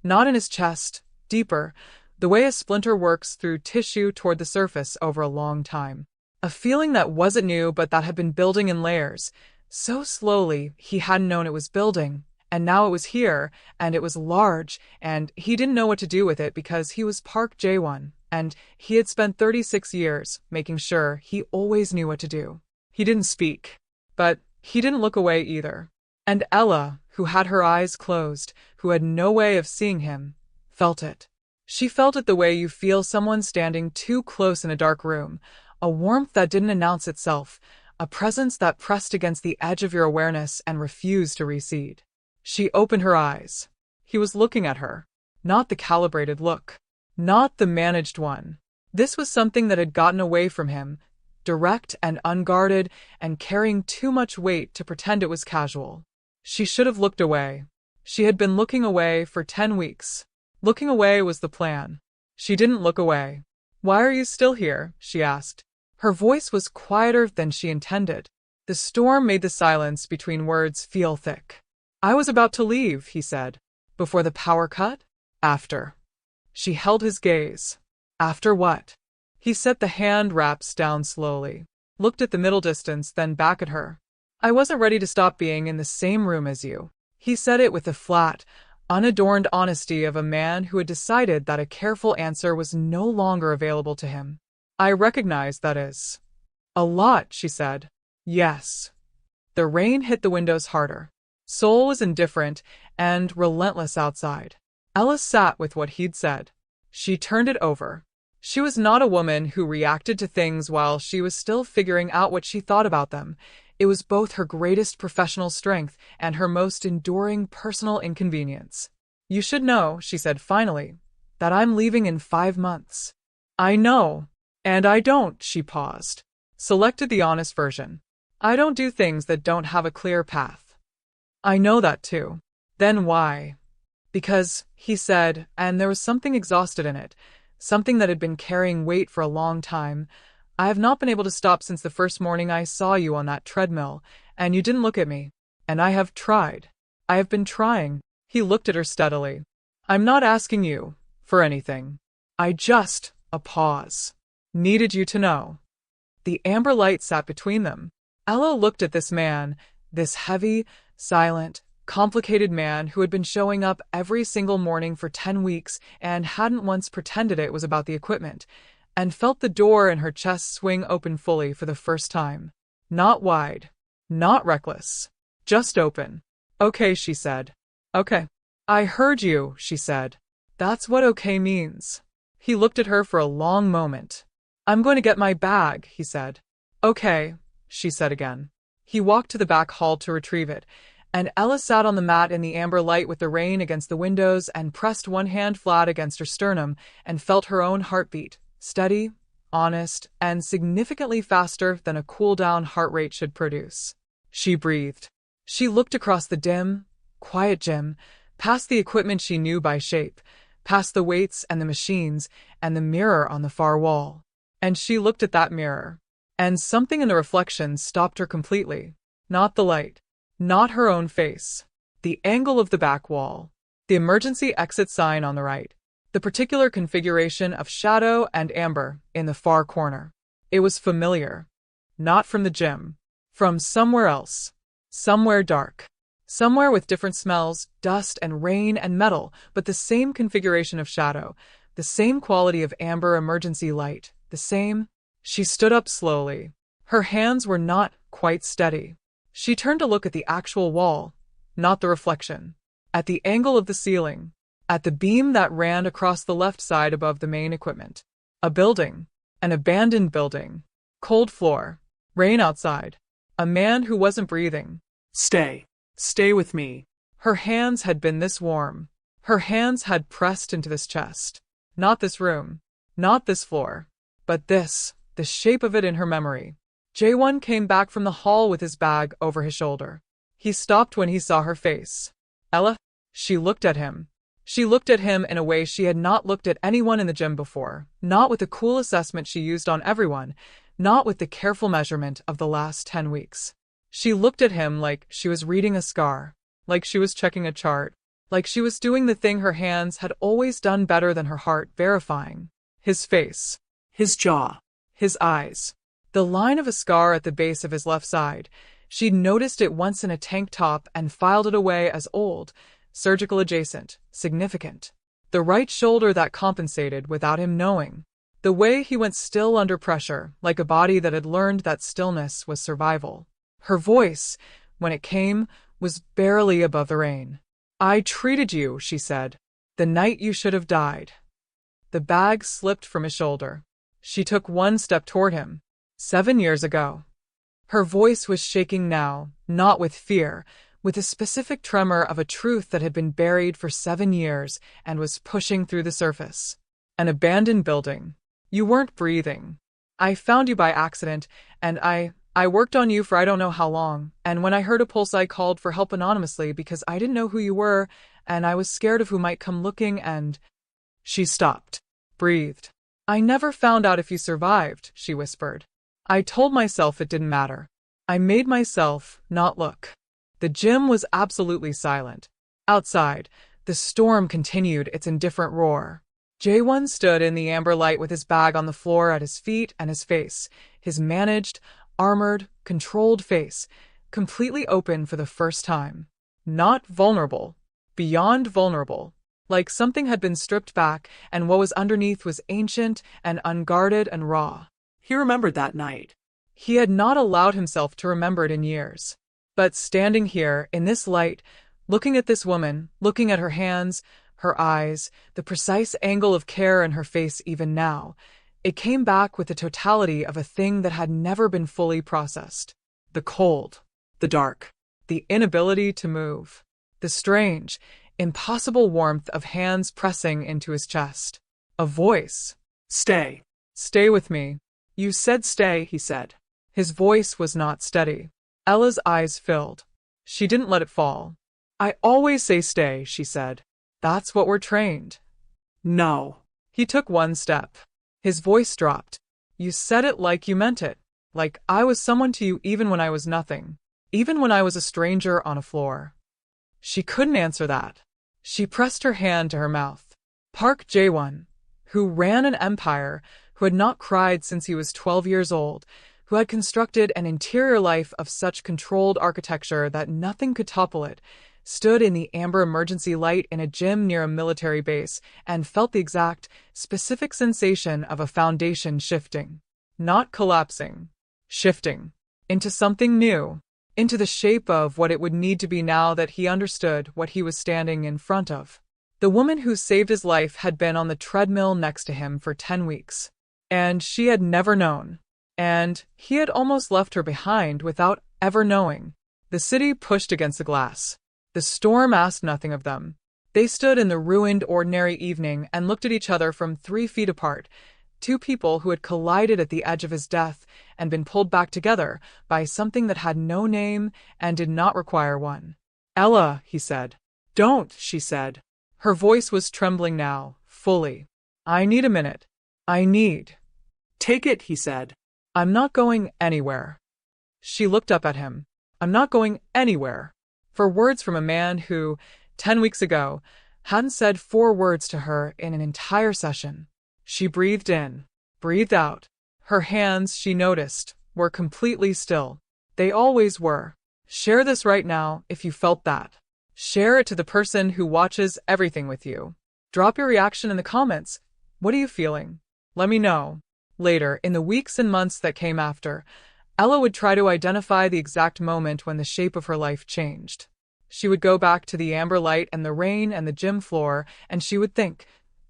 Not in his chest, deeper, the way a splinter works through tissue toward the surface over a long time. A feeling that wasn't new but that had been building in layers, so slowly he hadn't known it was building, and now it was here, and it was large, and he didn't know what to do with it because he was Park Jae-won, and he had spent 36 years making sure he always knew what to do. He didn't speak, but He didn't look away either. And Ella, who had her eyes closed, who had no way of seeing him, felt it. She felt it the way you feel someone standing too close in a dark room, a warmth that didn't announce itself, a presence that pressed against the edge of your awareness and refused to recede. She opened her eyes. He was looking at her. Not the calibrated look. Not the managed one. This was something that had gotten away from him, direct and unguarded and carrying too much weight to pretend it was casual. She should have looked away. She had been looking away for 10 weeks. Looking away was the plan. She didn't look away. "Why are you still here?" she asked. Her voice was quieter than she intended. The storm made the silence between words feel thick. "I was about to leave," he said. "Before the power cut?" "After." She held his gaze. "After what?" He set the hand wraps down slowly, looked at the middle distance, then back at her. "I wasn't ready to stop being in the same room as you." He said it with the flat, unadorned honesty of a man who had decided that a careful answer was no longer available to him. "I recognize that is a lot," she said. "Yes." The rain hit the windows harder. Seoul was indifferent and relentless outside. Ella sat with what he'd said. She turned it over. She was not a woman who reacted to things while she was still figuring out what she thought about them. It was both her greatest professional strength and her most enduring personal inconvenience. "You should know," she said finally, "that I'm leaving in 5 months." "I know. And I don't," she paused. Selected the honest version. "I don't do things that don't have a clear path." "I know that too." "Then why?" "Because," he said, and there was something exhausted in it, something that had been carrying weight for a long time. "I have not been able to stop since the first morning I saw you on that treadmill, and you didn't look at me. And I have tried. I have been trying." He looked at her steadily. "I'm not asking you for anything. I just," a pause, "needed you to know." The amber light sat between them. Ella looked at this man, this heavy, silent, complicated man who had been showing up every single morning for 10 weeks and hadn't once pretended it was about the equipment, and felt the door in her chest swing open fully for the first time. Not wide, not reckless, just open. "Okay," she said. "Okay." "I heard you," she said. "That's what okay means." He looked at her for a long moment. "I'm going to get my bag," he said. "Okay," she said again. He walked to the back hall to retrieve it, and Ella sat on the mat in the amber light with the rain against the windows and pressed one hand flat against her sternum and felt her own heartbeat, steady, honest, and significantly faster than a cool-down heart rate should produce. She breathed. She looked across the dim, quiet gym, past the equipment she knew by shape, past the weights and the machines and the mirror on the far wall. And she looked at that mirror. And something in the reflection stopped her completely. Not the light. Not her own face. The angle of the back wall. The emergency exit sign on the right. The particular configuration of shadow and amber in the far corner. It was familiar. Not from the gym. From somewhere else. Somewhere dark. Somewhere with different smells, dust and rain and metal, but the same configuration of shadow, the same quality of amber emergency light, the same. She stood up slowly. Her hands were not quite steady. She turned to look at the actual wall, not the reflection. At the angle of the ceiling. At the beam that ran across the left side above the main equipment. A building. An abandoned building. Cold floor. Rain outside. A man who wasn't breathing. "Stay. Stay with me." Her hands had been this warm. Her hands had pressed into this chest. Not this room. Not this floor. But this, the shape of it in her memory. Jaewon came back from the hall with his bag over his shoulder. He stopped when he saw her face. "Ella?" She looked at him. She looked at him in a way she had not looked at anyone in the gym before, not with the cool assessment she used on everyone, not with the careful measurement of the last 10 weeks. She looked at him like she was reading a scar, like she was checking a chart, like she was doing the thing her hands had always done better than her heart, verifying. His face. His jaw. His eyes. The line of a scar at the base of his left side. She'd noticed it once in a tank top and filed it away as old, surgical adjacent, significant. The right shoulder that compensated without him knowing. The way he went still under pressure, like a body that had learned that stillness was survival. Her voice, when it came, was barely above the rain. "I treated you," she said, "the night you should have died." The bag slipped from his shoulder. She took one step toward him. 7 years ago. Her voice was shaking now, not with fear, with a specific tremor of a truth that had been buried for 7 years and was pushing through the surface. "An abandoned building. You weren't breathing. I found you by accident, and I worked on you for I don't know how long, and when I heard a pulse I called for help anonymously because I didn't know who you were, and I was scared of who might come looking and—" She stopped, breathed. "I never found out if you survived," she whispered. "I told myself it didn't matter. I made myself not look." The gym was absolutely silent. Outside, the storm continued its indifferent roar. Jae-won stood in the amber light with his bag on the floor at his feet and his face, his managed, armored, controlled face, completely open for the first time. Not vulnerable. Beyond vulnerable. Like something had been stripped back and what was underneath was ancient and unguarded and raw. He remembered that night. He had not allowed himself to remember it in years. But standing here, in this light, looking at this woman, looking at her hands, her eyes, the precise angle of care in her face even now, it came back with the totality of a thing that had never been fully processed. The cold, the dark, the inability to move, the strange, impossible warmth of hands pressing into his chest. A voice. "Stay." "Stay with me." "You said stay," he said. His voice was not steady. Ella's eyes filled. She didn't let it fall. "I always say stay," she said. "That's what we're trained." "No." He took one step. His voice dropped. "You said it like you meant it. Like I was someone to you even when I was nothing. Even when I was a stranger on a floor." She couldn't answer that. She pressed her hand to her mouth. Park Jae-won, who ran an empire, who had not cried since he was 12 years old, who had constructed an interior life of such controlled architecture that nothing could topple it, stood in the amber emergency light in a gym near a military base and felt the exact, specific sensation of a foundation shifting. Not collapsing. Shifting. Into something new. Into the shape of what it would need to be now that he understood what he was standing in front of. The woman who saved his life had been on the treadmill next to him for 10 weeks. And she had never known. And he had almost left her behind without ever knowing. The city pushed against the glass. The storm asked nothing of them. They stood in the ruined ordinary evening and looked at each other from 3 feet apart, two people who had collided at the edge of his death and been pulled back together by something that had no name and did not require one. "Ella," he said. "Don't," she said. Her voice was trembling now, fully. "I need a minute. I need—" "Take it," he said. "I'm not going anywhere." She looked up at him. "I'm not going anywhere." For words from a man who, 10 weeks ago, hadn't said 4 words to her in an entire session. She breathed in, breathed out. Her hands, she noticed, were completely still. They always were. Share this right now if you felt that. Share it to the person who watches everything with you. Drop your reaction in the comments. What are you feeling? Let me know. Later, in the weeks and months that came after, Ella would try to identify the exact moment when the shape of her life changed. She would go back to the amber light and the rain and the gym floor, and she would think,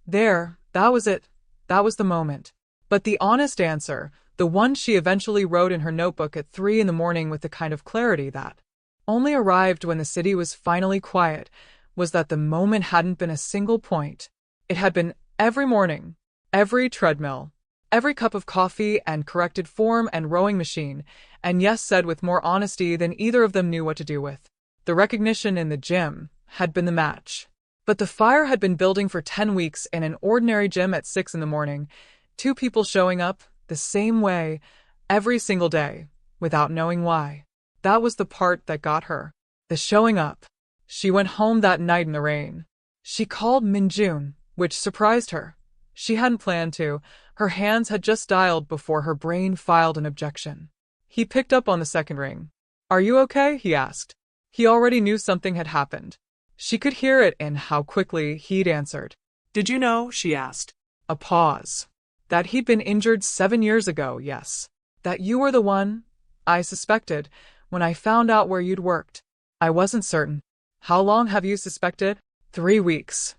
there, that was it. That was the moment. But the honest answer, the one she eventually wrote in her notebook at 3 in the morning with the kind of clarity that only arrived when the city was finally quiet, was that the moment hadn't been a single point. It had been every morning, every treadmill, every cup of coffee and corrected form and rowing machine, and yes said with more honesty than either of them knew what to do with. The recognition in the gym had been the match. But the fire had been building for 10 weeks in an ordinary gym at 6 in the morning, 2 people showing up the same way every single day, without knowing why. That was the part that got her. The showing up. She went home that night in the rain. She called Minjun, which surprised her. She hadn't planned to. Her hands had just dialed before her brain filed an objection. He picked up on the second ring. "Are you okay?" he asked. He already knew something had happened. She could hear it in how quickly he'd answered. "Did you know?" she asked. A pause. "That he'd been injured 7 years ago, yes. That you were the one I suspected When I found out where you'd worked, I wasn't certain. How long have you suspected? 3 weeks.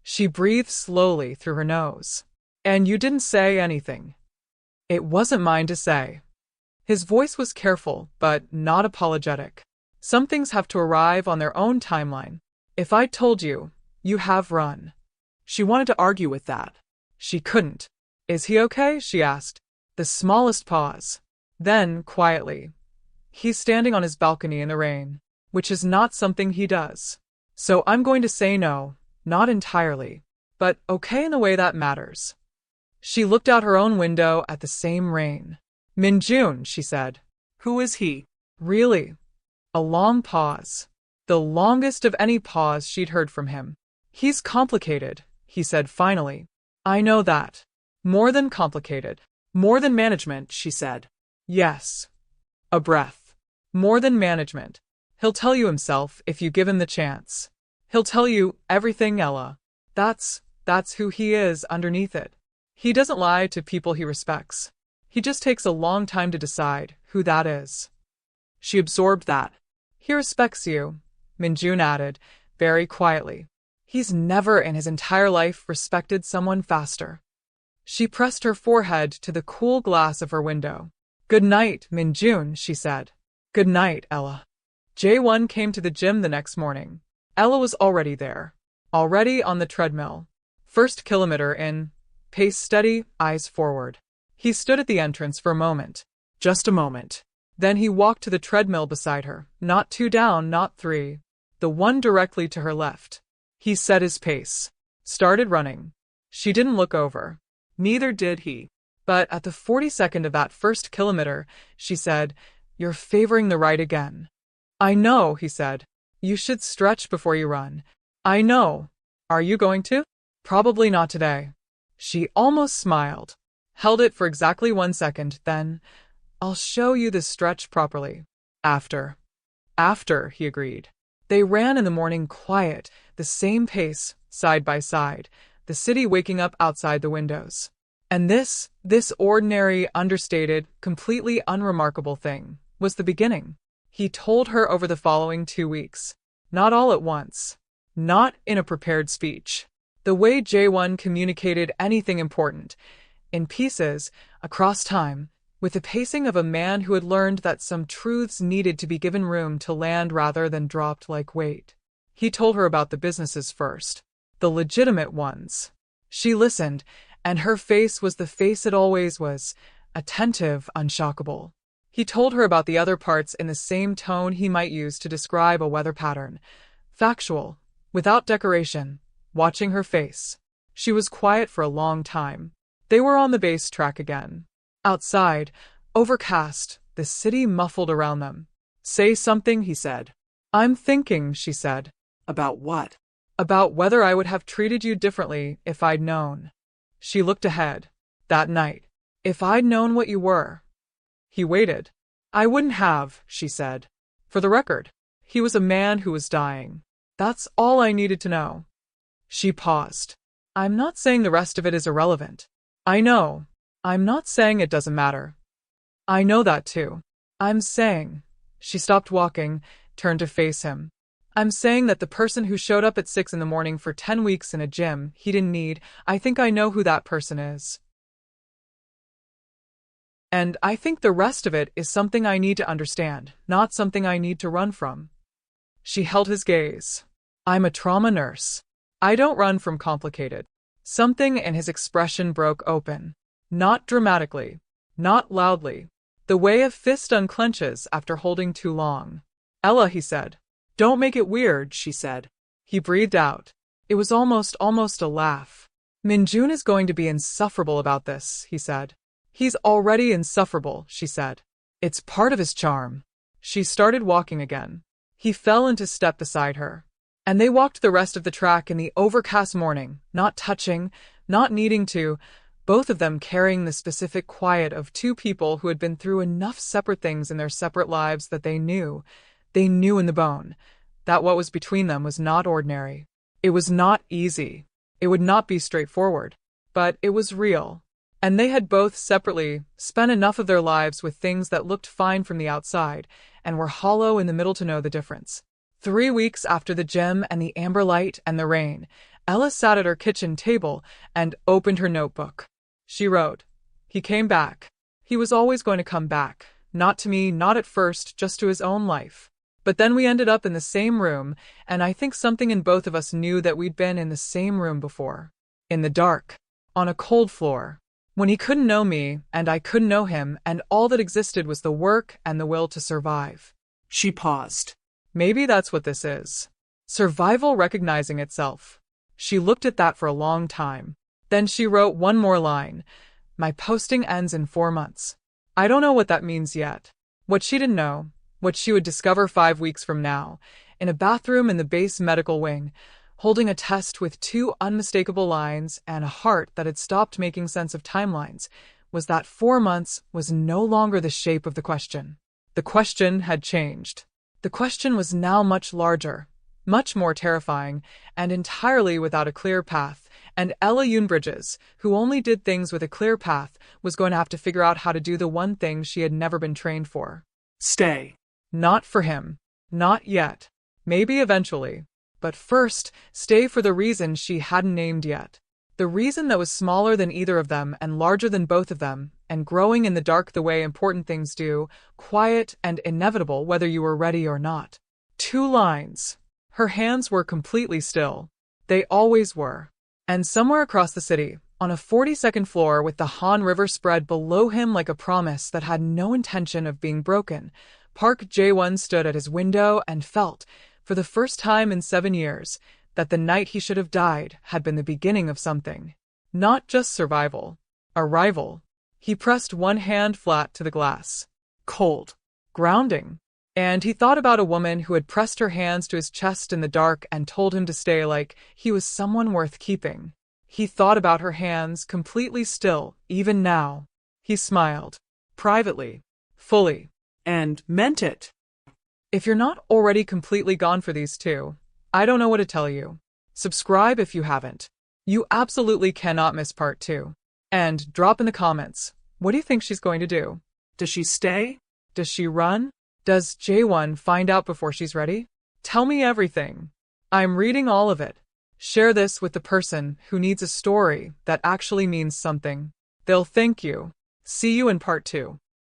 She breathed slowly through her nose. And you didn't say anything. It wasn't mine to say. His voice was careful, but not apologetic. Some things have to arrive on their own timeline. If I told you, you have run. She wanted to argue with that. She couldn't. Is he okay? She asked. The smallest pause. Then, quietly. He's standing on his balcony in the rain, which is not something he does. So I'm going to say no, not entirely, but okay in the way that matters. She looked out her own window at the same rain. Minjun, she said. Who is he? Really? A long pause. The longest of any pause she'd heard from him. He's complicated, he said finally. I know that. More than complicated. More than management, she said. Yes. A breath. More than management. He'll tell you himself if you give him the chance. He'll tell you everything, Ella. That's who he is underneath it. He doesn't lie to people he respects. He just takes a long time to decide who that is. She absorbed that. He respects you, Minjun added, very quietly. He's never in his entire life respected someone faster. She pressed her forehead to the cool glass of her window. Good night, Minjun, she said. Good night, Ella. Jae-won came to the gym the next morning. Ella was already there. Already on the treadmill. First kilometer in. Pace steady, eyes forward. He stood at the entrance for a moment. Just a moment. Then he walked to the treadmill beside her. Not 2 down, not 3. The one directly to her left. He set his pace. Started running. She didn't look over. Neither did he. But at the 42nd of that first kilometer, she said, You're favoring the right again. I know, he said. You should stretch before you run. I know. Are you going to? Probably not today. She almost smiled. Held it for exactly 1 second, then, I'll show you the stretch properly. After. After, he agreed. They ran in the morning quiet, the same pace, side by side, the city waking up outside the windows. And this ordinary, understated, completely unremarkable thing, was the beginning. He told her over the following 2 weeks. Not all at once. Not in a prepared speech. The way Jae-won communicated anything important, in pieces, across time, with the pacing of a man who had learned that some truths needed to be given room to land rather than dropped like weight. He told her about the businesses first. The legitimate ones. She listened, and her face was the face it always was, attentive, unshockable. He told her about the other parts in the same tone he might use to describe a weather pattern. Factual, without decoration, watching her face. She was quiet for a long time. They were on the base track again. Outside, overcast, the city muffled around them. Say something, he said. I'm thinking, she said. About what? About whether I would have treated you differently if I'd known. She looked ahead. That night. If I'd known what you were. He waited. I wouldn't have, she said. For the record, he was a man who was dying. That's all I needed to know. She paused. I'm not saying the rest of it is irrelevant. I know. I'm not saying it doesn't matter. I know that too. I'm saying. She stopped walking, turned to face him. I'm saying that the person who showed up at 6 in the morning for 10 weeks in a gym he didn't need, I think I know who that person is. And I think the rest of it is something I need to understand, not something I need to run from. She held his gaze. I'm a trauma nurse. I don't run from complicated. Something in his expression broke open. Not dramatically. Not loudly. The way a fist unclenches after holding too long. Ella, he said. Don't make it weird, she said. He breathed out. It was almost a laugh. Minjun is going to be insufferable about this, he said. He's already insufferable, she said. It's part of his charm. She started walking again. He fell into step beside her. And they walked the rest of the track in the overcast morning, not touching, not needing to, both of them carrying the specific quiet of two people who had been through enough separate things in their separate lives that they knew in the bone, that what was between them was not ordinary. It was not easy. It would not be straightforward. But it was real. And they had both separately spent enough of their lives with things that looked fine from the outside and were hollow in the middle to know the difference. 3 weeks after the gem and the amber light and the rain, Ella sat at her kitchen table and opened her notebook. She wrote, "He came back. He was always going to come back. Not to me, not at first, just to his own life. But then we ended up in the same room, and I think something in both of us knew that we'd been in the same room before. In the dark. On a cold floor. When he couldn't know me, and I couldn't know him, and all that existed was the work and the will to survive." She paused. Maybe that's what this is. Survival recognizing itself. She looked at that for a long time. Then she wrote one more line. "My posting ends in 4 months." I don't know what that means yet. What she didn't know, what she would discover 5 weeks from now, in a bathroom in the base medical wing, holding a test with 2 unmistakable lines and a heart that had stopped making sense of timelines, was that 4 months was no longer the shape of the question. The question had changed. The question was now much larger, much more terrifying, and entirely without a clear path, and Ella Unbridges, who only did things with a clear path, was going to have to figure out how to do the one thing she had never been trained for. Stay. Not for him. Not yet. Maybe eventually. But first, stay for the reason she hadn't named yet. The reason that was smaller than either of them and larger than both of them, and growing in the dark the way important things do, quiet and inevitable whether you were ready or not. 2 lines. Her hands were completely still. They always were. And somewhere across the city, on a 42nd floor with the Han River spread below him like a promise that had no intention of being broken, Park Jae-won stood at his window and felt, for the first time in 7 years, that the night he should have died had been the beginning of something. Not just survival. Arrival. He pressed one hand flat to the glass. Cold. Grounding. And he thought about a woman who had pressed her hands to his chest in the dark and told him to stay, like he was someone worth keeping. He thought about her hands, completely still, even now. He smiled. Privately. Fully. And meant it. If you're not already completely gone for these 2, I don't know what to tell you. Subscribe if you haven't. You absolutely cannot miss part 2. And drop in the comments, what do you think she's going to do? Does she stay? Does she run? Does Jae-won find out before she's ready? Tell me everything. I'm reading all of it. Share this with the person who needs a story that actually means something. They'll thank you. See you in part 2.